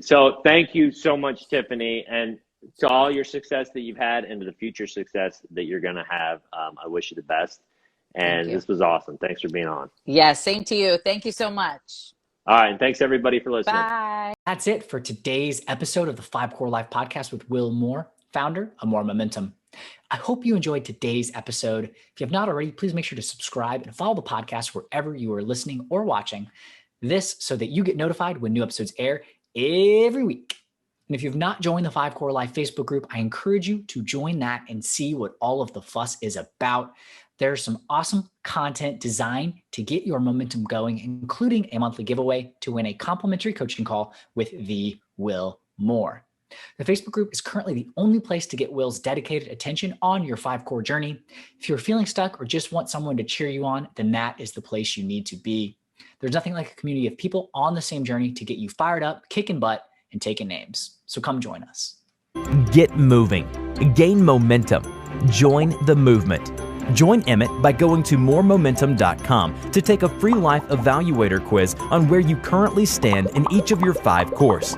So thank you so much, Tiffany, and to all your success that you've had and to the future success that you're going to have. I wish you the best. And this was awesome. Thanks for being on. Yeah, same to you. Thank you so much. All right. And thanks everybody for listening. Bye. That's it for today's episode of the 5 Core Life podcast with Will Moore, founder of More Momentum. I hope you enjoyed today's episode. If you have not already, please make sure to subscribe and follow the podcast wherever you are listening or watching. This so that you get notified when new episodes air every week. And if you've not joined the 5 Core Life Facebook group, I encourage you to join that and see what all of the fuss is about. There's some awesome content designed to get your momentum going, including a monthly giveaway to win a complimentary coaching call with the Will Moore. The Facebook group is currently the only place to get Will's dedicated attention on your 5 core journey. If you're feeling stuck or just want someone to cheer you on, then that is the place you need to be. There's nothing like a community of people on the same journey to get you fired up, kicking butt, and taking names. So come join us. Get moving. Gain momentum. Join the movement. Join Emmett by going to moremomentum.com to take a free life evaluator quiz on where you currently stand in each of your 5 cores.